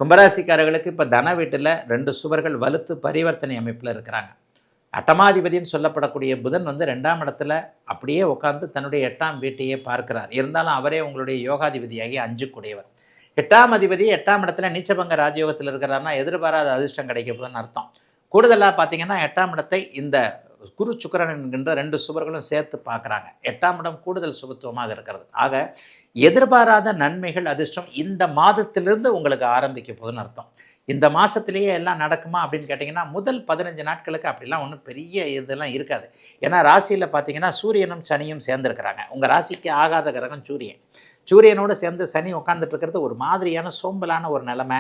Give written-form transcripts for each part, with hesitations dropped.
கும்பராசிக்காரர்களுக்கு இப்போ தன வீட்டில் 2 சுவர்கள் வலுத்து பரிவர்த்தனை அமைப்பில் இருக்கிறாங்க. அட்டமாதிபதினு சொல்லப்படக்கூடிய புதன் வந்து 2ஆம் இடத்துல அப்படியே உட்கார்ந்து தன்னுடைய 8ஆம் வீட்டையே பார்க்கிறார். இருந்தாலும் அவரே உங்களுடைய யோகாதிபதியாகி 5 கூடியவர். 8ஆம் அதிபதி 8ஆம் இடத்துல நீச்சபங்க ராஜயோகத்தில் இருக்கிறாருன்னா எதிர்பாராத அதிர்ஷ்டம் கிடைக்க போதுன்னு அர்த்தம். கூடுதலாக பார்த்தீங்கன்னா 8ஆம் இடத்தை இந்த குரு சுக்கிரன் என்கின்ற 2 சுவர்களும் சேர்த்து பார்க்குறாங்க. 8ஆம் இடம் கூடுதல் சுபத்துவமாக இருக்கிறது. ஆக எதிர்பாராத நன்மைகள் அதிர்ஷ்டம் இந்த மாதத்திலிருந்து உங்களுக்கு ஆரம்பிக்க போதுன்னு அர்த்தம். இந்த மாதத்திலேயே எல்லாம் நடக்குமா அப்படின்னு கேட்டிங்கன்னா முதல் 15 நாட்களுக்கு அப்படிலாம் ஒன்றும் பெரிய இதெல்லாம் இருக்காது. ஏன்னா ராசியில் பார்த்தீங்கன்னா சூரியனும் சனியும் சேர்ந்துருக்கிறாங்க. உங்கள் ராசிக்கு ஆகாத கிரகம் சூரியன். சூரியனோடு சேர்ந்து சனி உட்காந்துட்டு இருக்கிறது ஒரு மாதிரியான சோம்பலான ஒரு நிலைமை,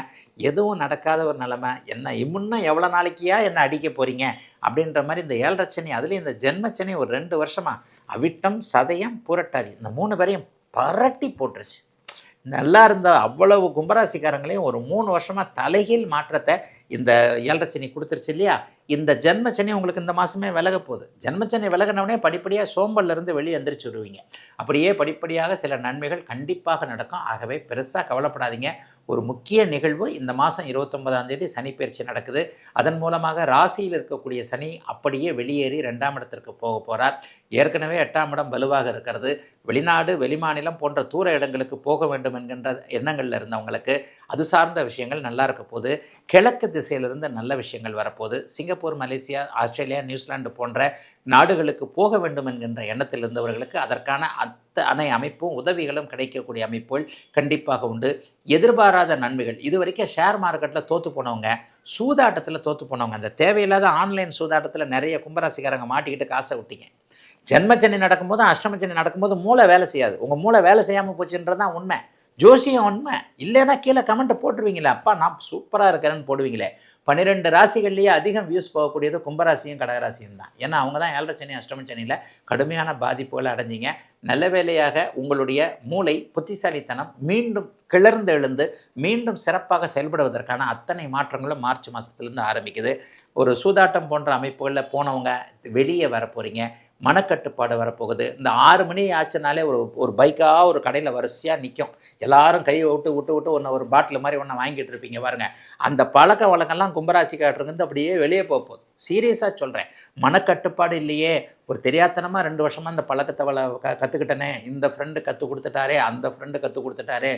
எதுவும் நடக்காத ஒரு நிலைமை. என்ன இன்னும் எவ்வளோ நாளைக்கியா என்ன அடிக்க போகிறீங்க அப்படின்ற மாதிரி இந்த 7.5 சனி, அதுலேயும் இந்த ஜென்மச்சனி ஒரு 2 வருஷமாக அவிட்டம் சதயம் பூரட்டாதி இந்த 3 பேரையும் பரட்டி போட்டுருச்சு. நல்லா இருந்த அவ்வளவு கும்பராசிக்காரங்களையும் ஒரு 3 வருஷமாக தலைகீழ் மாற்றத்தை இந்த 7.5 சனி கொடுத்துருச்சு இல்லையா. இந்த ஜென்மச்சனி உங்களுக்கு இந்த மாதமே விலக போகுது. ஜென்மச்சனி விலகினவுடனே படிப்படியாக சோம்பல்லேருந்து வெளியே எந்திரிச்சு வருவீங்க. அப்படியே படிப்படியாக சில நன்மைகள் கண்டிப்பாக நடக்கும். ஆகவே பெருசாக கவலைப்படாதீங்க. ஒரு முக்கிய நிகழ்வு இந்த மாதம் 29ஆம் தேதி சனி பயிற்சி நடக்குது. அதன் மூலமாக ராசியில் இருக்கக்கூடிய சனி அப்படியே வெளியேறி 2ஆம் இடத்திற்கு போக போகிறார். ஏற்கனவே 8ஆம் இடம் வலுவாக இருக்கிறது. வெளிநாடு வெளிமாநிலம் போன்ற தூர இடங்களுக்கு போக வேண்டும் என்கின்ற எண்ணங்களில் இருந்தவங்களுக்கு அது சார்ந்த விஷயங்கள் நல்லா இருக்க போது. கிழக்கு திசையிலிருந்து நல்ல விஷயங்கள் வரப்போகுது. சிங்கப்பூர், மலேசியா, ஆஸ்திரேலியா, நியூசிலாந்து போன்ற நாடுகளுக்கு போக வேண்டும் என்கின்ற எண்ணத்தில் இருந்தவர்களுக்கு அதற்கான அத்தனை அமைப்பும் உதவிகளும் கிடைக்கக்கூடிய அமைப்புகள் கண்டிப்பாக உண்டு. எதிர்பாராத நன்மைகள். இது வரைக்கும் ஷேர் மார்க்கெட்டில் தோற்று போனவங்க, சூதாட்டத்தில் தோற்று போனவங்க, அந்த தேவையில்லாத ஆன்லைன் சூதாட்டத்தில் நிறைய கும்பராசிக்காரங்க மாட்டிக்கிட்டு காசை விட்டீங்க. ஜென்மச்சனி நடக்கும்போது அஷ்டமச்சனி நடக்கும்போது மூளை வேலை செய்யாது. உங்கள் மூளை வேலை செய்யாமல் போச்சுன்றது தான் உண்மை. ஜோசியம் உண்மை. இல்லைன்னா கீழே கமெண்ட்டை போட்டுருவீங்களே, அப்பா நான் சூப்பராக இருக்கிறேன்னு போடுவீங்களே. 12 ராசிகள்லேயே அதிகம் வியூஸ் போகக்கூடியது கும்பராசியும் கடகராசியும் தான். ஏன்னா அவங்க தான் 7.5 சனி அஷ்டமச்சனியில் கடுமையான பாதிப்புகளை அடைஞ்சிங்க. நல்ல வேளையாக உங்களுடைய மூளை புத்திசாலித்தனம் மீண்டும் கிளர்ந்து எழுந்து மீண்டும் சிறப்பாக செயல்படுவதற்கான அத்தனை மாற்றங்களும் மார்ச் மாதத்துலேருந்து ஆரம்பிக்குது. ஒரு சூதாட்டம் போன்ற அமைப்புகளில் போனவங்க வெளியே வர போகிறீங்க. மனக்கட்டுப்பாடு வரப்போகுது. இந்த 6 மணி ஆச்சுனாலே ஒரு பைக்காக ஒரு கடையில் வரிசையாக நிற்கும். எல்லாரும் கையை விட்டு ஒரு பாட்டில் மாதிரி ஒன்று வாங்கிட்டு இருப்பீங்க பாருங்கள். அந்த பழக்க வழக்கம்லாம் கும்பராசிக்காரருக்கு அப்படியே வெளியே போகுது. சீரியஸாக சொல்கிறேன். மனக்கட்டுப்பாடு இல்லையே, ஒரு தெரியாத்தனமாக 2 வருஷமாக அந்த பழக்கத்தை கற்றுக்கிட்டனே, இந்த ஃப்ரெண்டு கற்றுக் கொடுத்துட்டாரே, அந்த ஃப்ரெண்டு கற்றுக் கொடுத்துட்டாரே,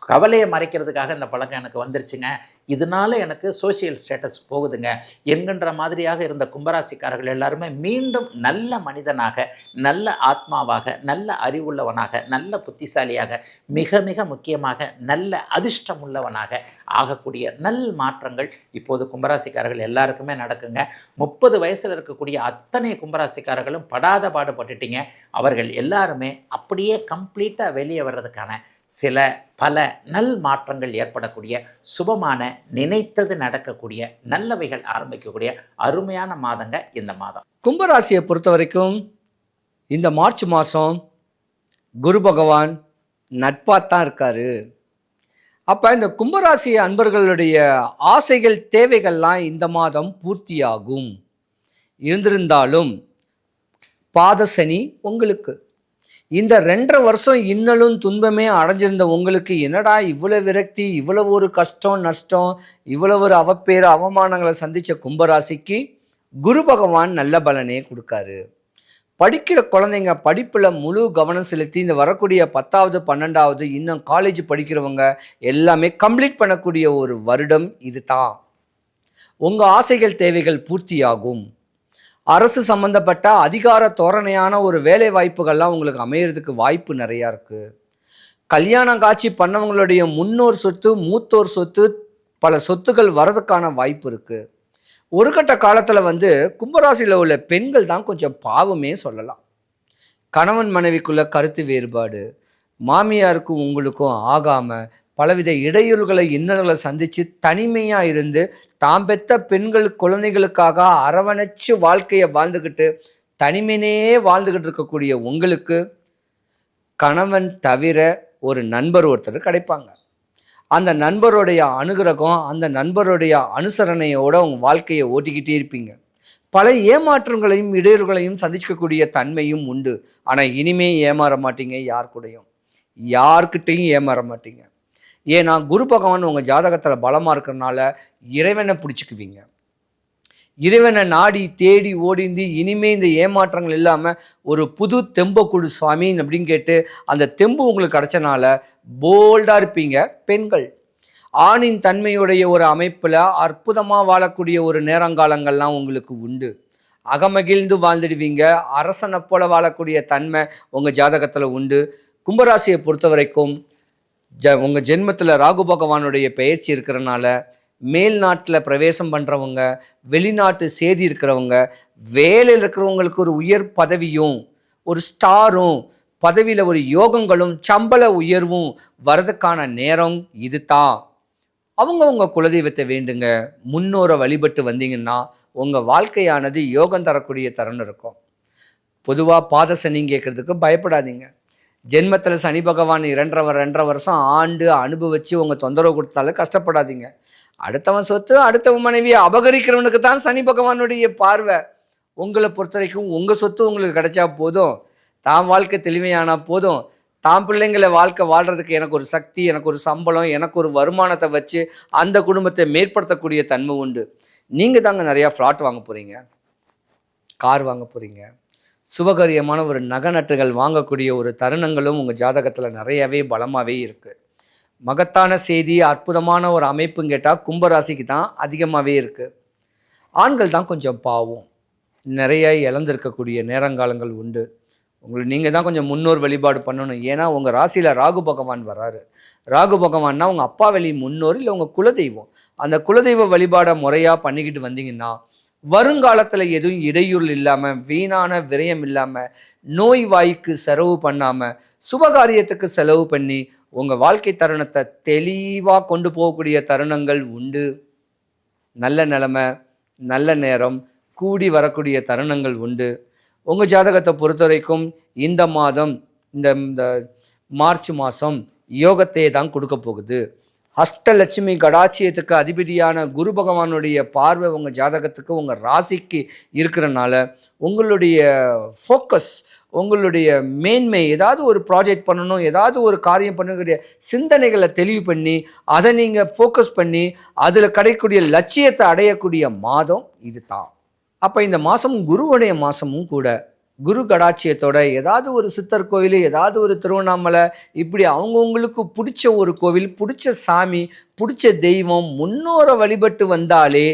கவலையை மறைக்கிறதுக்காக இந்த பழக்கம் எனக்கு வந்துருச்சுங்க, இதனால எனக்கு சோஷியல் ஸ்டேட்டஸ் போகுதுங்க என்கின்ற மாதிரியாக இருந்த கும்பராசிக்காரர்கள் எல்லாருமே மீண்டும் நல்ல மனிதனாக, நல்ல ஆத்மாவாக, நல்ல அறிவுள்ளவனாக, நல்ல புத்திசாலியாக, மிக மிக முக்கியமாக நல்ல அதிர்ஷ்டம் உள்ளவனாக ஆகக்கூடிய நல் மாற்றங்கள் இப்போது கும்பராசிக்காரர்கள் எல்லாருக்குமே நடக்குங்க. 30 வயசில் இருக்கக்கூடிய அத்தனை கும்பராசிக்காரர்களும் படாத பாடுபட்டுட்டீங்க. அவர்கள் எல்லாருமே அப்படியே கம்ப்ளீட்டாக வெளியே வர்றதுக்கான பல நல் மாற்றங்கள் ஏற்படக்கூடிய சுபமான நினைத்தது நடக்கக்கூடிய நல்லவைகள் ஆரம்பிக்கக்கூடிய அருமையான மாதங்க இந்த மாதம். கும்பராசியை பொறுத்த வரைக்கும் இந்த மார்ச் மாதம் குரு பகவான் நட்பாத்தான் இருக்காரு. அப்போ இந்த கும்பராசி அன்பர்களுடைய ஆசைகள் தேவைகள்லாம் இந்த மாதம் பூர்த்தியாகும். இருந்திருந்தாலும் பாதசனி உங்களுக்கு இந்த 2.5 வருஷம் இன்னலும் துன்பமே அடைஞ்சிருந்த உங்களுக்கு என்னடா இவ்வளவு விரக்தி, இவ்வளவு ஒரு கஷ்டம் நஷ்டம், இவ்வளவு ஒரு அவப்பேறு அவமானங்களை சந்தித்த கும்பராசிக்கு குரு பகவான் நல்ல பலனே கொடுக்காரு. படிக்கிற குழந்தைங்க படிப்பில் முழு கவனம் செலுத்தி இந்த வரக்கூடிய 10வது 12வது இன்னும் காலேஜ் படிக்கிறவங்க எல்லாமே கம்ப்ளீட் பண்ணக்கூடிய ஒரு வருடம் இது தான். உங்கள் ஆசைகள் தேவைகள் பூர்த்தியாகும். அரசு சம்பந்தப்பட்ட அதிகார தோரணையான ஒரு வேலை வாய்ப்புகள்லாம் உங்களுக்கு அமையறதுக்கு வாய்ப்பு நிறையா இருக்குது. கல்யாணம் காட்சி பண்ணவங்களுடைய முன்னோர் சொத்து, மூத்தோர் சொத்து, பல சொத்துக்கள் வரதுக்கான வாய்ப்பு இருக்குது. ஒரு கட்ட காலத்தில் கும்பராசியில் உள்ள பெண்கள் தான் கொஞ்சம் பாவமே சொல்லலாம். கணவன் மனைவிக்குள்ள கருத்து வேறுபாடு, மாமியாருக்கும் உங்களுக்கும் ஆகாமல் பலவித இடையூறுகளை இன்னல்களை சந்தித்து தனிமையாக இருந்து தாம் பெற்ற பெண்கள் குழந்தைகளுக்காக அரவணைச்சு வாழ்க்கையை வாழ்ந்துக்கிட்டு தனிமையிலேயே வாழ்ந்துக்கிட்டு இருக்கக்கூடிய உங்களுக்கு கணவன் தவிர ஒரு நண்பர் ஒருத்தர் கிடைப்பாங்க. அந்த நண்பருடைய அனுகிரகம், அந்த நண்பருடைய அனுசரணையோடு உங்கள் வாழ்க்கையை ஓட்டிக்கிட்டே இருப்பீங்க. பல ஏமாற்றங்களையும் இடையூறுகளையும் சந்திக்கக்கூடிய தன்மையும் உண்டு. ஆனால் இனிமே ஏமாற மாட்டீங்க. யார் கூடயும் யார்கிட்டையும் ஏமாற மாட்டீங்க. ஏன்னா குரு பகவான் உங்கள் ஜாதகத்தில் பலமாக இருக்கிறனால இறைவனை பிடிச்சிக்குவீங்க. இறைவனை நாடி தேடி ஓடிந்து இனிமே இந்த ஏமாற்றங்கள் இல்லாமல் ஒரு புது தெம்பை கொடு சுவாமி அப்படின்னு கேட்டு அந்த தெம்பு உங்களுக்கு கிடைச்சனால போல்டாக இருப்பீங்க. பெண்கள் ஆணின் தன்மையுடைய ஒரு அமைப்பில் அற்புதமாக வாழக்கூடிய ஒரு நேரங்காலங்கள்லாம் உங்களுக்கு உண்டு. அகமகிழ்ந்து வாழ்ந்துடுவீங்க. அரசனை போல வாழக்கூடிய தன்மை உங்கள் ஜாதகத்தில் உண்டு. கும்பராசியை பொறுத்த வரைக்கும் உங்கள் ஜென்மத்தில் ராகு பகவானுடைய பெயர்ச்சி இருக்கிறனால மேல் நாட்டில் பிரவேசம் பண்ணுறவங்க, வெளிநாட்டு சேதி இருக்கிறவங்க, வேலையில் இருக்கிறவங்களுக்கு ஒரு உயர் பதவியும் ஒரு ஸ்டாரும் பதவியில் ஒரு யோகங்களும் சம்பள உயர்வும் வரதுக்கான நேரம் இது தான். அவங்கவுங்க குலதெய்வத்தை வேண்டுங்க. முன்னோரை வழிபட்டு வந்தீங்கன்னா உங்கள் வாழ்க்கையானது யோகம் தரக்கூடிய தருணம் இருக்கும். பொதுவாக பாத சனின்னு கேட்குறதுக்கு பயப்படாதீங்க. ஜென்மத்தில் சனி பகவான் 2.5 வருஷம் ஆண்டு அனுபவித்து உங்கள் தொந்தரவு கொடுத்தாலும் கஷ்டப்படாதீங்க. அடுத்தவன் சொத்து அடுத்தவன் மனைவியை அபகரிக்கிறவனுக்கு தான் சனி பகவானுடைய பார்வை. உங்களை பொறுத்த வரைக்கும் உங்கள் சொத்து உங்களுக்கு கிடைச்சா போதும், தான் வாழ்க்கை தெளிமையானால் போதும், தான் பிள்ளைங்களை வாழ்க்கை வாழ்கிறதுக்கு எனக்கு ஒரு சக்தி, எனக்கு ஒரு சம்பளம், எனக்கு ஒரு வருமானத்தை வச்சு அந்த குடும்பத்தை மேற்படுத்தக்கூடிய தன்மை உண்டு. நீங்கள் தாங்க நிறையா ஃப்ளாட் வாங்க போகிறீங்க, கார் வாங்க போகிறீங்க, சுபகரியமான ஒரு நகை நட்டுகள் வாங்கக்கூடிய ஒரு தருணங்களும் உங்கள் ஜாதகத்தில் நிறையவே பலமாகவே இருக்குது. மகத்தான செய்தி, அற்புதமான ஒரு அமைப்புன்னு கேட்டால் கும்பராசிக்கு தான் அதிகமாகவே இருக்குது. ஆண்கள் தான் கொஞ்சம் பாவம், நிறைய இழந்திருக்கக்கூடிய நேரங்காலங்கள் உண்டு. உங்களுக்கு நீங்கள் தான் கொஞ்சம் முன்னோர் வழிபாடு பண்ணணும். ஏன்னா உங்கள் ராசியில் ராகு பகவான் வராரு. ராகு பகவான்னா உங்கள் அப்பா வழி முன்னோர் இல்லை உங்கள் குலதெய்வம். அந்த குலதெய்வ வழிபாடை முறையாக பண்ணிக்கிட்டு வந்தீங்கன்னா வருங்காலத்தில் எதுவும் இடையூறு இல்லாமல், வீணான விரயம் இல்லாமல், நோய் வாய்க்கு செலவு பண்ணாமல், சுபகாரியத்துக்கு செலவு பண்ணி உங்கள் வாழ்க்கை தருணத்தை தெளிவாக கொண்டு போகக்கூடிய தருணங்கள் உண்டு. நல்ல நிலைமை, நல்ல நேரம் கூடி வரக்கூடிய தருணங்கள் உண்டு. உங்கள் ஜாதகத்தை பொறுத்த வரைக்கும் இந்த மாதம் இந்த மார்ச் மாதம் யோகத்தை தான் கொடுக்க போகுது. அஷ்டலட்சுமி கடாட்சியத்துக்கு அதிபதியான குரு பகவானுடைய பார்வை உங்கள் ஜாதகத்துக்கு உங்கள் ராசிக்கு இருக்கிறனால உங்களுடைய ஃபோக்கஸ், உங்களுடைய மேன்மை, ஏதாவது ஒரு ப்ராஜெக்ட் பண்ணணும், ஏதாவது ஒரு காரியம் பண்ணக்கூடிய சிந்தனைகளை தெளிவு பண்ணி அதை நீங்கள் ஃபோக்கஸ் பண்ணி அதில் கிடைக்கக்கூடிய லட்சியத்தை அடையக்கூடிய மாதம் இது தான். அப்போ இந்த மாதம் குருவுடைய மாதமும் கூட. குரு கடாட்சியத்தோட ஏதாவது ஒரு சித்தர் கோவில், ஏதாவது ஒரு திருவண்ணாமலை, இப்படி அவங்கவுங்களுக்கு பிடிச்ச ஒரு கோவில், பிடிச்ச சாமி, பிடிச்ச தெய்வம், முன்னோரை வழிபட்டு வந்தாலே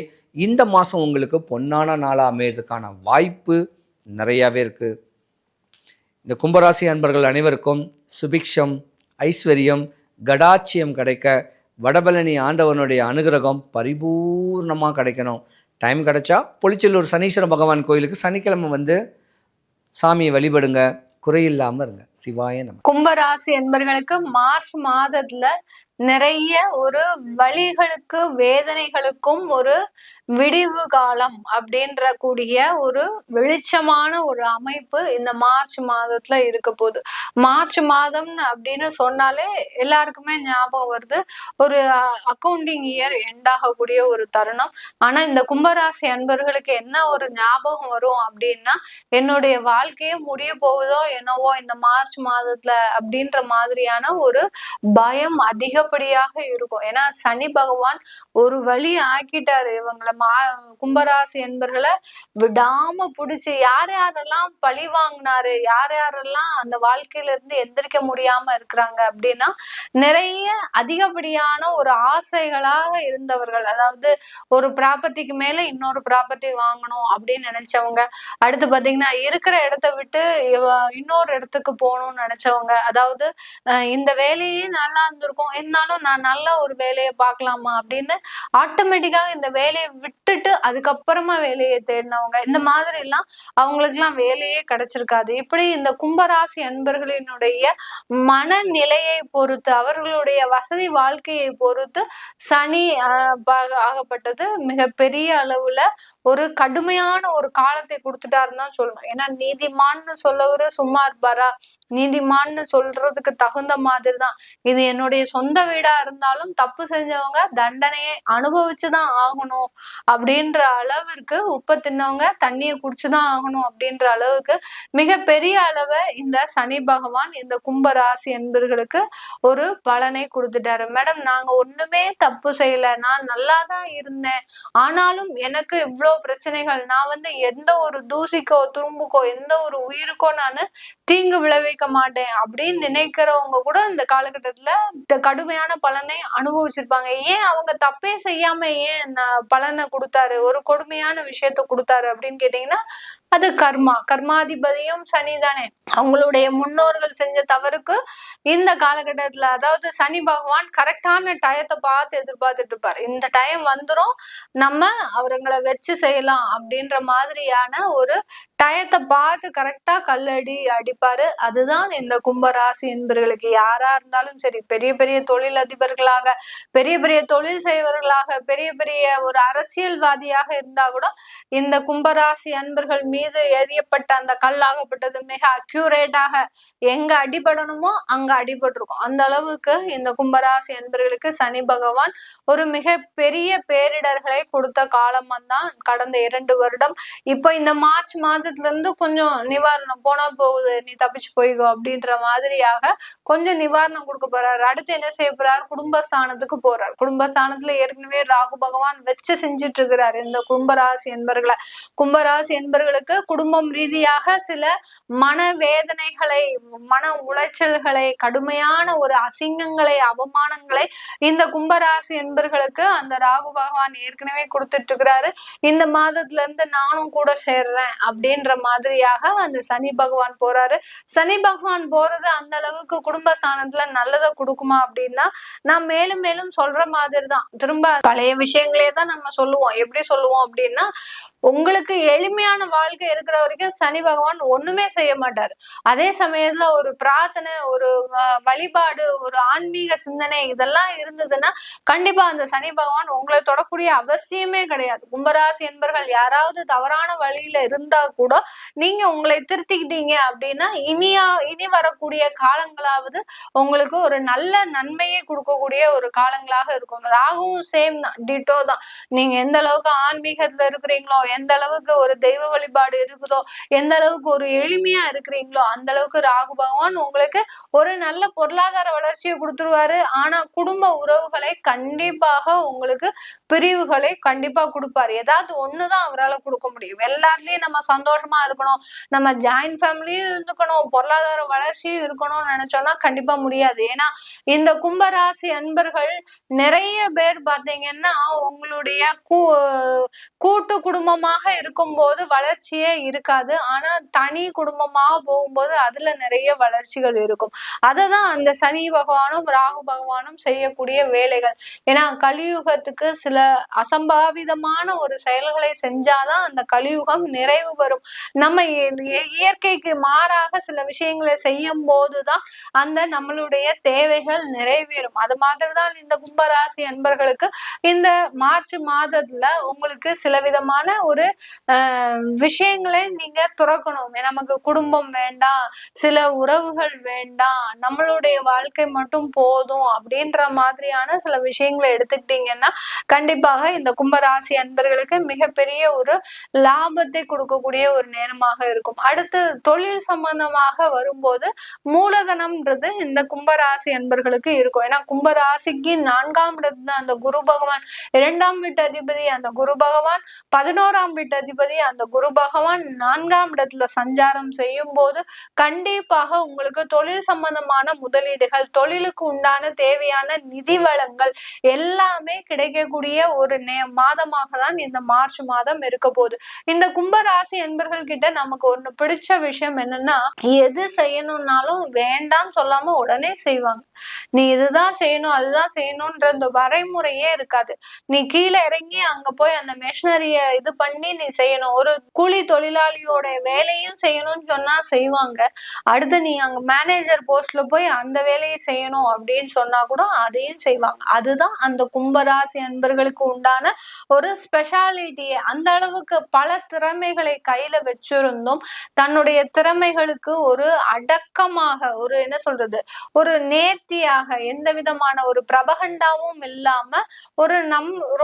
இந்த மாதம் உங்களுக்கு பொன்னான நாளாக அமையறதுக்கான வாய்ப்பு நிறையாவே இருக்குது. இந்த கும்பராசி அன்பர்கள் அனைவருக்கும் சுபிக்ஷம், ஐஸ்வர்யம், கடாட்சியம் கிடைக்க வடபழனி ஆண்டவனுடைய அனுகிரகம் பரிபூர்ணமாக கிடைக்கணும். டைம் கிடைச்சா பொலிச்சலூர் சனீஸ்வர பகவான் கோயிலுக்கு சனிக்கிழமை வந்து சாமியை வழிபடுங்க, குறையில்லாமல் இருங்க. சிவாய நம. கும்பராசி என்பர்களுக்கு மார்ச் மாதத்துல நிறைய ஒரு வலிகளுக்கு வேதனைகளுக்கும் ஒரு விடிவு காலம் அப்படின்ற கூடிய ஒரு வெளிச்சமான ஒரு அமைப்பு இந்த மார்ச் மாதத்துல இருக்க போகுது. மார்ச் மாதம் அப்படின்னு சொன்னாலே எல்லாருக்குமே ஞாபகம் வருது ஒரு அக்கௌண்டிங் இயர் எண்ட் ஆகக்கூடிய ஒரு தருணம். ஆனா இந்த கும்பராசி அன்பர்களுக்கு என்ன ஒரு ஞாபகம் வரும் அப்படின்னா, என்னுடைய வாழ்க்கையே முடிய போகுதோ என்னவோ இந்த மார்ச் மாதத்துல அப்படின்ற மாதிரியான ஒரு பயம் அதிகப்படியாக இருக்கும். ஏன்னா சனி பகவான் ஒரு வழி ஆக்கிட்டாரு இவங்களை. கும்பராசி என்பர்களை விடாம புடிச்சு யார் யாரெல்லாம் பழி வாங்கினாரு, யார் யாரெல்லாம் அந்த வாழ்க்கையில இருந்து எந்திரிக்க முடியாம இருக்கிறாங்க அப்படின்னா, நிறைய அதிகப்படியான ஒரு ஆசைகளாக இருந்தவர்கள். அதாவது ஒரு ப்ராப்பர்ட்டிக்கு மேல இன்னொரு ப்ராப்பர்ட்டி வாங்கணும் அப்படின்னு நினைச்சவங்க, அடுத்து பாத்தீங்கன்னா இருக்கிற இடத்த விட்டு இன்னொரு இடத்துக்கு போகணும்னு நினைச்சவங்க, அதாவது இந்த வேலையே நல்லா இருந்திருக்கும் இருந்தாலும் நான் நல்ல ஒரு வேலையை பார்க்கலாமா அப்படின்னு ஆட்டோமேட்டிக்காக இந்த வேலையை விட்டுட்டு அதுக்கப்புறமா வேலையை தேடினவங்க, இந்த மாதிரி எல்லாம் அவங்களுக்கு எல்லாம் வேலையே கிடைச்சிருக்காது. இப்படி இந்த கும்பராசி அன்பர்களினுடைய மனநிலையை பொறுத்து, அவர்களுடைய வசதி வாழ்க்கையை பொறுத்து சனி ஆகப்பட்டது மிக பெரிய அளவுல ஒரு கடுமையான ஒரு காலத்தை கொடுத்துட்டாருன்னு தான் சொல்லணும். ஏன்னா நீதிமான்னு சொல்லவரு சும்மா இருப்பாரா? நீதிமான்னு சொல்றதுக்கு தகுந்த மாதிரி தான். இது என்னுடைய சொந்த வீடா இருந்தாலும் தப்பு செஞ்சவங்க தண்டனையை அனுபவிச்சுதான் ஆகணும் அப்படின்ற அளவிற்கு, உப்பை தின்னவங்க தண்ணியை குடிச்சுதான் ஆகணும் அப்படின்ற அளவுக்கு மிகப்பெரிய அளவை இந்த சனி பகவான் இந்த கும்பராசி என்பர்களுக்கு ஒரு பலனை கொடுத்துட்டாரு. மேடம், நாங்க ஒண்ணுமே தப்பு செய்யல, நான் நல்லா தான் இருந்தேன், ஆனாலும் எனக்கு இவ்வளவு பிரச்சனைகள், நான் எந்த ஒரு தூசிக்கோ துரும்புக்கோ எந்த ஒரு உயிருக்கோ நான் தீங்கு விளைவிக்க மாட்டேன் அப்படின்னு நினைக்கிறவங்க கூட இந்த காலகட்டத்துல இந்த கடுமையான பலனை அனுபவிச்சிருப்பாங்க. ஏன் அவங்க தப்பே செய்யாம ஏன் பலனை கொடுத்தாரு, ஒரு கொடுமையான விஷயத்த கொடுத்தாரு அப்படின்னு கேட்டீங்கன்னா, அது கர்மாதிபதியும் சனி தானே. அவங்களுடைய முன்னோர்கள் செஞ்ச தவறுக்கு இந்த காலகட்டத்துல, அதாவது சனி பகவான் கரெக்டான டயத்தை பார்த்து எதிர்பார்த்துட்டு இருப்பாரு. இந்த டைம் வந்துரும், நம்ம அவங்களை வச்சு செய்யலாம் அப்படின்ற மாதிரியான ஒரு டயத்தை பார்த்து கரெக்டா கல்லடி அடிப்பாரு. அதுதான் இந்த கும்பராசி என்பவர்களுக்கு. யாரா இருந்தாலும் சரி, பெரிய பெரிய தொழில் அதிபர்களாக, பெரிய பெரிய தொழில் செய்வர்களாக, பெரிய பெரிய ஒரு அரசியல்வாதியாக இருந்தா கூட இந்த கும்பராசி அன்பர்கள் மீது எறியப்பட்ட அந்த கல்லாகப்பட்டது மிக அக்யூரேட்டாக எங்க அடிபடணுமோ அங்க அடிபட்டிருக்கும். அந்த அளவுக்கு இந்த கும்பராசி அன்பர்களுக்கு சனி பகவான் ஒரு மிக பெரிய பேரிடர்களை கொடுத்த காலமா தான் கடந்த 2 வருடம். இப்போ இந்த மார்ச் மாதத்துல இருந்து கொஞ்சம் நிவாரணம், போனா போகுது, நீ தப்பிச்சு போய்கோ அப்படின்ற மாதிரியாக கொஞ்சம் நிவாரணம் கொடுக்க போறாரு. அடுத்து என்ன செய்ய போறாரு, குடும்பஸ்தானத்துக்கு போறாரு. குடும்பஸ்தானத்துல ஏற்கனவே ராகு பகவான் வச்சு செஞ்சிட்டு இருக்கிறாரு இந்த கும்பராசி என்பர்களை. கும்பராசி என்பர்களுக்கு குடும்பம் ரீதியாக சில மன வேதனைகளை, மன உளைச்சல்களை, கடுமையான ஒரு அசிங்கங்களை, அவமானங்களை இந்த கும்பராசி என்பர்களுக்கு அந்த ராகு பகவான் ஏற்கனவே கொடுத்துட்டு இருக்கிறாரு. இந்த மாதத்துல இருந்து நானும் கூட சேர்றேன் அப்படின்ற மாதிரியாக அந்த சனி பகவான் போறாரு. சனி பகவான் போறது அந்த அளவுக்கு குடும்பஸ்தானத்துல நல்லதை கொடுக்குமா அப்படின்னா, நான் மேலும் மேலும் சொல்ற மாதிரி தான், திரும்ப பழைய விஷயங்களே தான் நம்ம சொல்லுவோம். எப்படி சொல்லுவோம் அப்படின்னா, உங்களுக்கு எளிமையான வாழ்க்கை இருக்கிற வரைக்கும் சனி பகவான் ஒண்ணுமே செய்ய மாட்டாரு. அதே சமயத்துல ஒரு பிரார்த்தனை, ஒரு வழிபாடு, ஒரு ஆன்மீக சிந்தனை இதெல்லாம் இருந்ததுன்னா கண்டிப்பா அந்த சனி பகவான் உங்களை தொடக்கூடிய அவசியமே கிடையாது. கும்பராசி என்பர்கள் யாராவது தவறான வழியில இருந்தா கூட நீங்க உங்களை திருத்திக்கிட்டீங்க அப்படின்னா இனி வரக்கூடிய காலங்களாவது உங்களுக்கு ஒரு நல்ல நன்மையை கொடுக்கக்கூடிய ஒரு காலங்களாக இருக்கும். ராகுவும் சேம் தான், டிட்டோ தான். நீங்க எந்த அளவுக்கு ஆன்மீகத்துல இருக்கிறீங்களோ, எந்த அளவுக்கு ஒரு தெய்வ வழிபாடு இருக்குதோ, எந்த அளவுக்கு ஒரு எளிமையா இருக்கிறீங்களோ, அந்த அளவுக்கு ராகு பகவான் உங்களுக்கு ஒரு நல்ல பொருளாதார வளர்ச்சியை கொடுத்துருவாரு. ஆனா குடும்ப உறவுகளை கண்டிப்பாக உங்களுக்கு பிரிவுகளை கண்டிப்பா கொடுப்பாரு. ஏதாவது ஒண்ணுதான் அவரால் கொடுக்க முடியும். எல்லாத்துலயும் நம்ம சந்தோஷமா இருக்கணும், நம்ம ஜாயிண்ட் ஃபேமிலியும் இருந்துக்கணும், பொருளாதார வளர்ச்சியும் இருக்கணும்னு நினைச்சோம்னா கண்டிப்பா முடியாது. ஏன்னா இந்த கும்பராசி அன்பர்கள் நிறைய பேர் பாத்தீங்கன்னா உங்களுடைய கூட்டு குடும்பமாக இருக்கும்போது வளர்ச்சியே இருக்காது. ஆனா தனி குடும்பமாக போகும்போது அதுல நிறைய வளர்ச்சிகள் இருக்கும். அததான் அந்த சனி பகவானும் ராகு பகவானும் செய்யக்கூடிய வேலைகள். ஏன்னா கலியுகத்துக்கு சில அசம்பாவிதமான ஒரு செயல்களை செஞ்சாதான் அந்த கலியுகம் நிறைவு பெறும். நம்ம இயற்கைக்கு மாறாக சில விஷயங்களை செய்யும் போதுதான் அந்த நம்மளுடைய தேவைகள் நிறைவேறும். அது மாதிரிதான் இந்த கும்பராசி அன்பர்களுக்கு இந்த மார்ச் மாதத்துல உங்களுக்கு சில விதமான ஒரு விஷயங்களை நீங்க துறக்கணும். நமக்கு குடும்பம் வேண்டாம், சில உறவுகள் வேண்டாம், நம்மளுடைய வாழ்க்கை மட்டும் போதும் அப்படின்ற மாதிரியான சில விஷயங்களை எடுத்துக்கிட்டீங்கன்னா கண்டிப்பாக இந்த கும்பராசி அன்பர்களுக்கு மிகப்பெரிய ஒரு லாபத்தை கொடுக்கக்கூடிய ஒரு நேரமாக இருக்கும். அடுத்து தொழில் சம்பந்தமாக வரும்போது மூலதனம்ன்றது இந்த கும்பராசி அன்பர்களுக்கு இருக்கும். ஏன்னா கும்பராசிக்கு 4ஆம் இடத்துல அந்த குரு பகவான், 2ஆம் வீட்டு அதிபதி அந்த குரு பகவான், 11ஆம் வீட்டு அதிபதி அந்த குரு பகவான் 4ஆம் இடத்துல சஞ்சாரம் செய்யும் போது கண்டிப்பாக உங்களுக்கு தொழில் சம்பந்தமான முதலீடுகள், தொழிலுக்கு உண்டான தேவையான நிதி வளங்கள் எல்லாமே கிடைக்கக்கூடிய ஒரு மாதமாக தான் இந்த மார்ச் மாதம் இருக்க போகுது. இந்த கும்பராசி என்பர்கள் கிட்ட நமக்கு ஒண்ணு பிடிச்ச விஷயம் என்னன்னா, எது செய்யணும்னாலும் வேண்டாம் சொல்லாம உடனே செய்வாங்க. நீ இதுதான் செய்யணும் அதுதான் செய்யணும்ன்ற இந்த வரைமுறையே இருக்காது. நீ கீழே இறங்கி அங்க போய் அந்த மெஷினரிய இது பண்ணி நீ செய்யணும். ஒரு கூலி தொழிலாளியோட வேலையும் செய்யணும்னு சொன்னா செய்வாங்க. அடுத்து நீ அங்க மேனேஜர் போஸ்ட்ல போய் அந்த வேலையை செய்யணும் அப்படின்னு சொன்னா கூட அதையும் செய்வாங்க. அதுதான் அந்த கும்பராசி அன்பர்களுக்கு உண்டான ஒரு ஸ்பெஷாலிட்டியே. அந்த அளவுக்கு பல திறமைகளை கையில வச்சிருந்தும் தன்னுடைய திறமைகளுக்கு ஒரு அடக்கமாக, ஒரு என்ன சொல்றது, ஒரு நேர்த்தியாக, எந்த விதமான ஒரு பிரபகண்டாவும் இல்லாம ஒரு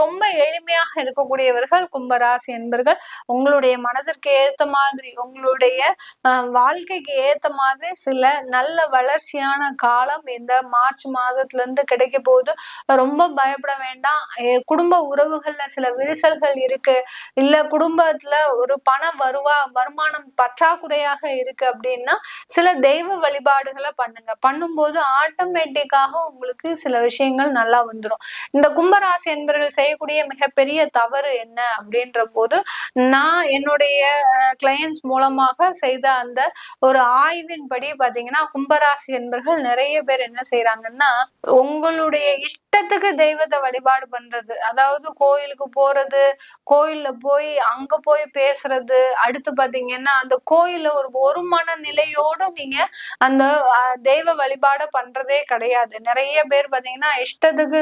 ரொம்ப எளிமையாக இருக்கக்கூடியவர்கள் கும்பராசி என்பர்கள். உங்களுடைய மனதிற்கு ஏத்த மாதிரி, உங்களுடைய வாழ்க்கைக்கு ஏத்த மாதிரி சில நல்ல வளர்ச்சியான காலம் இந்த மார்ச் மாதத்துல இருந்து கிடைக்க போகுது. ரொம்ப பயப்பட வேண்டாம். குடும்ப உறவுகள்ல சில விரிசல்கள் இருக்கு, இல்ல குடும்பத்துல ஒரு வருமானம் பற்றாக்குறையாக இருக்கு அப்படின்னா சில தெய்வ வழிபாடுகளை பண்ணும்போது ஆட்டோமேட்டிக்காக உங்களுக்கு சில விஷயங்கள் நல்லா வந்துடும். இந்த கும்பராசி என்பவர்கள் செய்யக்கூடிய மிகப்பெரிய தவறு என்ன அப்படின்ற போது, நான் என்னுடைய கிளையன்ஸ் மூலமாக செய்த அந்த ஒரு ஆய்வின்படி பாத்தீங்கன்னா, கும்பராசி என்பவர்கள் நிறைய பேர் என்ன செய்யறாங்கன்னா, உங்களுடைய இஷ்டத்துக்கு தெய்வத்தை வழிபாடு பண்றது, அதாவது கோயிலுக்கு போறது, கோயில்ல போய் அங்க போய் பேசுறது, அடுத்து பாத்தீங்கன்னா அந்த கோயில்ல ஒரு மனநிலையோடு நீங்க அந்த தெய்வ வழிபாட பண்றதே கிடையாது. நிறைய பேர் பாத்தீங்கன்னா இஷ்டத்துக்கு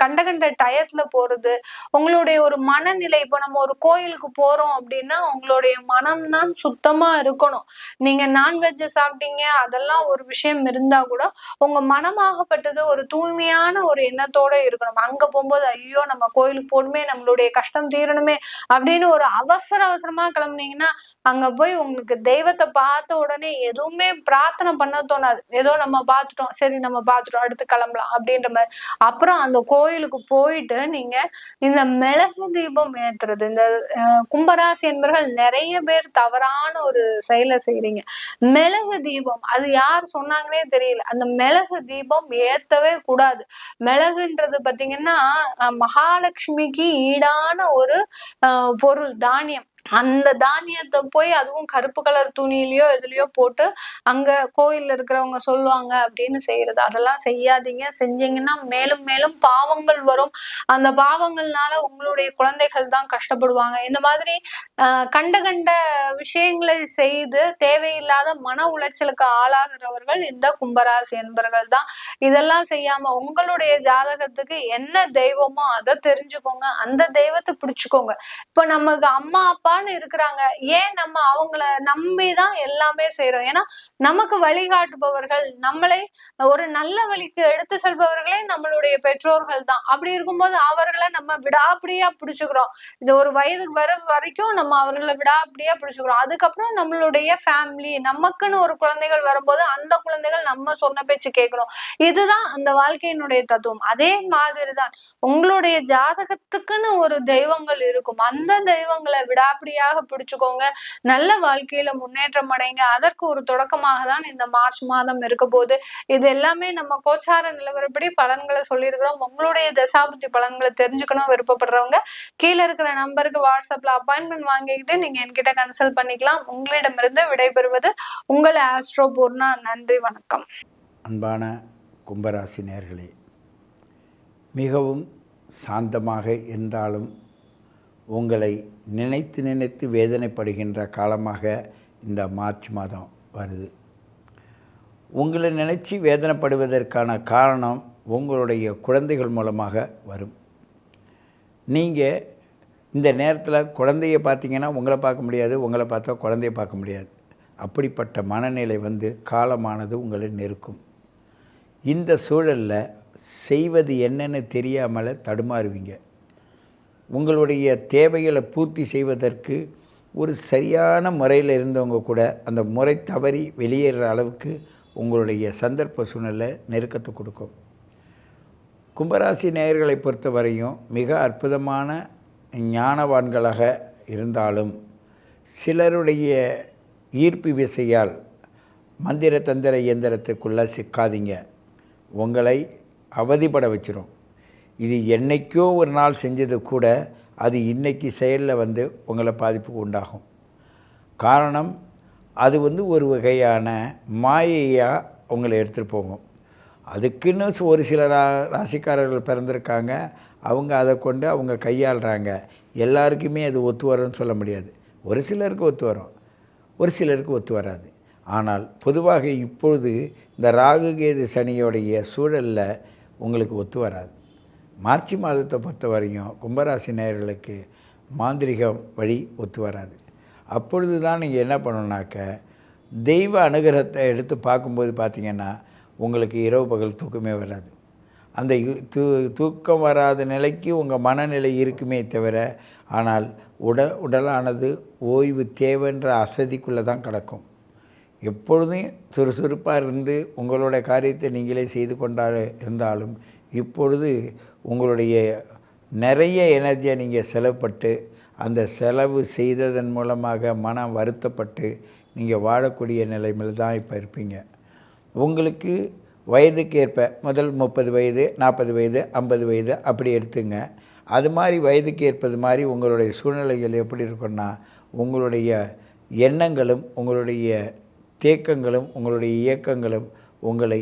கண்ட டயத்துல போறது. உங்களுடைய ஒரு மனநிலை, இப்ப நம்ம ஒரு கோயிலுக்கு போறோம் அப்படின்னா உங்களுடைய மனம் தான் சுத்தமா இருக்கணும். நீங்க நான்வெஜ் சாப்பிட்டீங்க அதெல்லாம் ஒரு விஷயம் இருந்தா கூட உங்க மனமாகப்பட்டது ஒரு தூய்மையான ஒரு எண்ணத்தோட இருக்கணும். அங்க போகும்போது ஐயோ நம்ம கோயிலுக்கு போகணுமே, நம்மளுடைய கஷ்டம் தீரணுமே அப்படின்னு ஒரு அவசரமா கிளம்புனீங்கன்னா அங்க போய் உங்களுக்கு தெய்வத்தை பார்த்த உடனே எதுவுமே பிரார்த்தனை பண்ண தோணாது. ஏதோ நம்ம பார்த்துட்டோம், சரி நம்ம பார்த்துட்டோம், அடுத்து கிளம்பலாம் அப்படின்ற மாதிரி. அப்புறம் அந்த கோயிலுக்கு போயிட்டு நீங்க இந்த மிளகு தீபம் ஏத்துறது, இந்த கும்பராசி என்பவர்கள் நிறைய பேர் தவறான ஒரு செயலை செய்றீங்க. மிளகு தீபம் அது யார் சொன்னாங்கன்னே தெரியல. அந்த மிளகு தீபம் ஏத்தவே கூடாது. மிளகுன்றது பாத்தீங்கன்னா மகாலட்சுமிக்கு ஈடான ஒரு பொருள், தானியம். அந்த தானியத்தை போய் அதுவும் கருப்பு கலர் துணியிலயோ எதுலயோ போட்டு அங்க கோயில்ல இருக்கிறவங்க சொல்லுவாங்க அப்படின்னு செய்யறது, அதெல்லாம் செய்யாதீங்க. செஞ்சீங்கன்னா மேலும் மேலும் பாவங்கள் வரும். அந்த பாவங்கள்னால உங்களுடைய குழந்தைகள் தான் கஷ்டப்படுவாங்க. இந்த மாதிரி கண்ட விஷயங்களை செய்து தேவையில்லாத மன உளைச்சலுக்கு ஆளாகிறவர்கள் இந்த கும்பராசி என்பவர்கள் தான். இதெல்லாம் செய்யாம உங்களுடைய ஜாதகத்துக்கு என்ன தெய்வமோ அதை தெரிஞ்சுக்கோங்க, அந்த தெய்வத்தை பிடிச்சுக்கோங்க. இப்ப நமக்கு அம்மா அப்பா இருக்கிறாங்க, ஏன் நம்ம அவங்கள நம்பிதான் எல்லாமே செய்யறோம். ஏன்னா நமக்கு வழிகாட்டுபவர்கள், நம்மளை ஒரு நல்ல வழிக்கு எடுத்து செல்பவர்களே நம்மளுடைய பெற்றோர்கள் தான். அப்படி இருக்கும்போது அவர்களை நம்ம விடாப்பிடியா பிடிச்சுக்கிறோம். இது ஒரு வயதுக்கு வர வரைக்கும் நம்ம அவர்களை விடாப்பிடியா பிடிச்சுக்கிறோம். அதுக்கப்புறம் நம்மளுடைய ஃபேமிலி, நமக்குன்னு ஒரு குழந்தைகள் வரும்போது அந்த குழந்தைகள் நம்ம சொன்ன பேச்சு கேட்கணும். இதுதான் அந்த வாழ்க்கையினுடைய தத்துவம். அதே மாதிரிதான் உங்களுடைய ஜாதகத்துக்குன்னு ஒரு தெய்வங்கள் இருக்கும். அந்த தெய்வங்களை விடாப்பிடியாக பிடிச்சுக்கோங்க. நல்ல வாழ்க்கையில முன்னேற்றம் அடைங்க. அதற்கு ஒரு தொடக்கமாக தான் இந்த மார்ச் மாதம் இருக்க போகுது. இது எல்லாமே நம்ம கோச்சார நிலவரப்படி பலன்களை சொல்லியிருக்கிறோம். உங்களுடைய தசாபுத்தி பலன்களை தெரிஞ்சுக்கணும் விருப்பப்படுறவங்க கீழே இருக்கிற நம்பருக்கு வாட்ஸ்அப்ல அப்பாயின்மெண்ட் வாங்கிக்கிட்டு நீங்க என்கிட்ட கன்சல்ட் பண்ணிக்கலாம். உங்களிடமிருந்து விடைபெறுவது உங்கள் ஆஸ்ட்ரோ பூர்ணா. நன்றி, வணக்கம். அன்பான கும்பராசி நேயர்களே, மிகவும் சாந்தமாக இருந்தாலும் உங்களை நினைத்து நினைத்து வேதனைப்படுகின்ற காலமாக இந்த மார்ச் மாதம் வருது. உங்களை நினைச்சு வேதனைப்படுவதற்கான காரணம் உங்களுடைய குழந்தைகள் மூலமாக வரும். நீங்கள் இந்த நேரத்தில் குழந்தைய பார்த்தீங்கன்னா உங்களை பார்க்க முடியாது, உங்களை பார்த்தா குழந்தைய பார்க்க முடியாது. அப்படிப்பட்ட மனநிலை வந்து காலமானது உங்களை நெருக்கும். இந்த சூழலில் செய்வது என்னன்னு தெரியாமல் தடுமாறுவீங்க. உங்களுடைய தேவைகளை பூர்த்தி செய்வதற்கு ஒரு சரியான முறையில் இருந்தவங்க கூட அந்த முறை தவறி வெளியேற அளவுக்கு உங்களுடைய சந்தர்ப்ப சூழ்நிலை நெருக்கத்தை கொடுக்கும். கும்பராசி நேயர்களை பொறுத்த வரையும் மிக அற்புதமான ஞானவான்களாக இருந்தாலும் சிலருடைய ஈர்ப்பு விசையால் மந்திர தந்திர இயந்திரத்துக்குள்ளே சிக்காதீங்க. உங்களை அவதிப்பட வச்சிரும். இது என்னைக்கோ ஒரு நாள் செஞ்சது கூட அது இன்றைக்கி செயலில் வந்து உங்களை பாதிப்புக்கு உண்டாகும். காரணம் அது வந்து ஒரு வகையான மாயையாக உங்களை எடுத்துகிட்டு போகும். அதுக்குன்னு ஒரு சில ராசிக்காரர்கள் பிறந்திருக்காங்க. அவங்க அதை கொண்டு அவங்க கையாளுறாங்க. எல்லாருக்குமே அது ஒத்து வரும்னு சொல்ல முடியாது. ஒரு சிலருக்கு ஒத்து வரும், ஒரு சிலருக்கு ஒத்து வராது. ஆனால் பொதுவாக இப்பொழுது இந்த ராகு கேது சனியோடைய சூழலில் உங்களுக்கு ஒத்து வராது. மார்ச் மாதத்தை பொறுத்த வரையும் கும்பராசி நேயர்களுக்கு மாந்திரிகம் வழி ஒத்து வராது. அப்பொழுது தான் நீங்கள் என்ன பண்ணணுன்னாக்க, தெய்வ அனுகிரகத்தை எடுத்து பார்க்கும்போது பார்த்திங்கன்னா உங்களுக்கு இரவு பகல் தூக்கமே வராது. அந்த தூக்கம் வராத நிலைக்கு உங்கள் மனநிலை இருக்குமே தவிர, ஆனால் உடலானது ஓய்வு தேவைன்ற அசதிக்குள்ளே தான் கிடக்கும். எப்பொழுதும் சுறுசுறுப்பாக இருந்து உங்களுடைய காரியத்தை நீங்களே செய்து இருந்தாலும் இப்பொழுது உங்களுடைய நிறைய எனர்ஜியை நீங்கள் செலவுப்பட்டு அந்த செலவு செய்ததன் மூலமாக மனம் வருத்தப்பட்டு நீங்கள் வாழக்கூடிய நிலைமையில் தான் இப்போ இருப்பீங்க. உங்களுக்கு வயதுக்கு ஏற்ப முதல் 30 வயது, 40 வயது, 50 வயது அப்படி எடுத்துங்க. அது மாதிரி வயதுக்கு ஏற்பது மாதிரி உங்களுடைய சூழ்நிலைகள் எப்படி இருக்குன்னா, உங்களுடைய எண்ணங்களும் உங்களுடைய தேக்கங்களும் உங்களுடைய இயக்கங்களும் உங்களை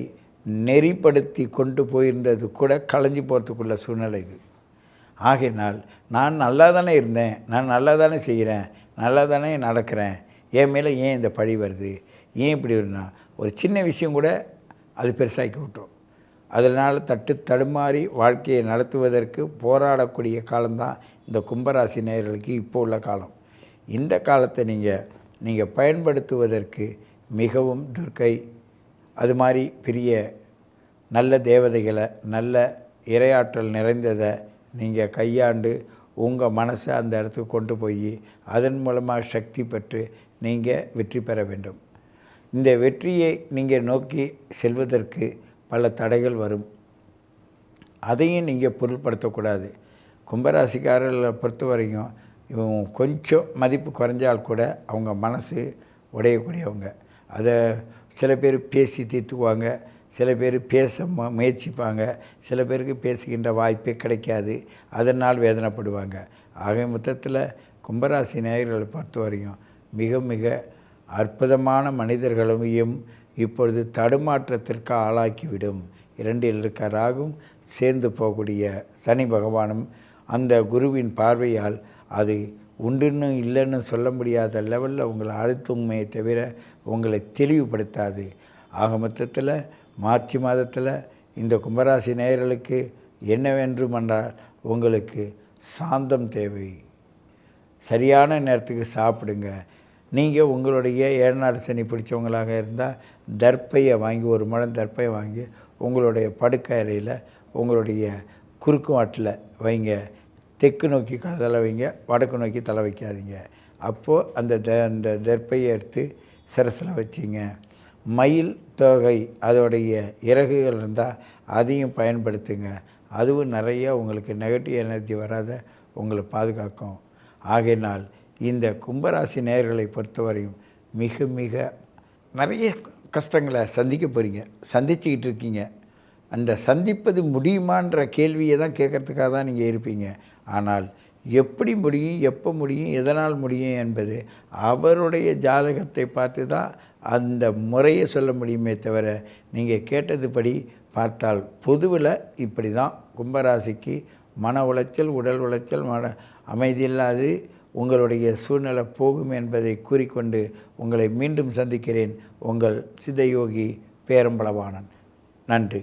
நெறிப்படுத்தி கொண்டு போயிருந்தது கூட களைஞ்சி போகிறதுக்குள்ள சூழ்நிலை இது. ஆகையினால் நான் நல்லா தானே இருந்தேன், நான் நல்லா தானே செய்கிறேன், நல்லா தானே நடக்கிறேன், என் மேலே ஏன் இந்த பழி வருது, ஏன் இப்படி வருதுன்னா ஒரு சின்ன விஷயம் கூட அது பெருசாக்கி விட்டோம். அதனால் தடுமாறி வாழ்க்கையை நடத்துவதற்கு போராடக்கூடிய காலம்தான் இந்த கும்பராசி நேயர்களுக்கு இப்போ உள்ள காலம். இந்த காலத்தை நீங்கள் பயன்படுத்துவதற்கு மிகவும் துர்க்கை அது மாதிரி பெரிய நல்ல தேவதைகளை, நல்ல இறையாற்றல் நிறைந்ததை நீங்கள் கையாண்டு உங்கள் மனசை அந்த இடத்துக்கு கொண்டு போய் அதன் மூலமாக சக்தி பெற்று நீங்கள் வெற்றி பெற வேண்டும். இந்த வெற்றியை நீங்கள் நோக்கி செல்வதற்கு பல தடைகள் வரும். அதையும் நீங்கள் பொருட்படுத்தக்கூடாது. கும்பராசிக்காரர்களை பொறுத்த வரைக்கும் இவங்க கொஞ்சம் மதிப்பு குறைஞ்சால் கூட அவங்க மனசு உடையக்கூடியவங்க. அதை சில பேர் பேசி தீர்த்துக்குவாங்க, சில பேர் பேச முயற்சிப்பாங்க, சில பேருக்கு பேசுகின்ற வாய்ப்பே கிடைக்காது, அதனால் வேதனைப்படுவாங்க. ஆக மொத்தத்தில் கும்பராசி நேயர்களை பொறுத்த வரையும் மிக மிக அற்புதமான மனிதர்களையும் இப்பொழுது தடுமாற்றத்திற்கு ஆளாக்கிவிடும். 2இல் இருக்க ராகும் சேர்ந்து போகக்கூடிய சனி பகவானும் அந்த குருவின் பார்வையால் அது உண்டுன்னு இல்லைன்னு சொல்ல முடியாத லெவலில் உங்களை அழுத்துமே தவிர உங்களை தெளிவுபடுத்தாது. ஆக மொத்தத்தில் மார்ச் மாதத்தில் இந்த கும்பராசி நேயர்களுக்கு என்னவென்றும் என்றால் உங்களுக்கு சாந்தம் தேவை. சரியான நேரத்துக்கு சாப்பிடுங்க. நீங்கள் உங்களுடைய ஏழநாடு சனி பிடிச்சவங்களாக இருந்தால் தர்ப்பையை வாங்கி, ஒரு முழம் தர்ப்பையை வாங்கி உங்களுடைய படுக்கை அறையில் உங்களுடைய குறுக்கு வாட்டில் வைங்க. தெற்கு நோக்கி தலை வைங்க, வடக்கு நோக்கி தலை வைக்காதீங்க. அப்போது அந்த தர்ப்பையை எடுத்து சிரசில் வச்சிங்க. மயில் தொகை அதோடைய இறகுகள் இருந்தால் அதையும் பயன்படுத்துங்க. அதுவும் நிறைய உங்களுக்கு நெகட்டிவ் எனர்ஜி வராத உங்களை பாதுகாக்கும். ஆகையினால் இந்த கும்பராசி நேயர்களை பொறுத்தவரையும் மிக மிக நிறைய கஷ்டங்களை சந்திக்க போகிறீங்க, சந்திச்சுக்கிட்டு இருக்கீங்க. அந்த சந்திப்பது முடியுமான்ற கேள்வியை தான் கேட்குறதுக்காக தான் நீங்கள் இருப்பீங்க. ஆனால் எப்படி முடியும், எப்போ முடியும், எதனால் முடியும் என்பது அவருடைய ஜாதகத்தை பார்த்து தான் அந்த முறையை சொல்ல முடியுமே தவிர, நீங்கள் கேட்டதுபடி பார்த்தால் பொதுவில் இப்படி தான் கும்பராசிக்கு மன உளைச்சல், உடல் உளைச்சல், அமைதியில்லாது உங்களுடைய சூழ்நிலை போகும் என்பதை கூறிக்கொண்டு உங்களை மீண்டும் சந்திக்கிறேன். உங்கள் சித்தயோகி பேரம்பளவாணன். நன்றி.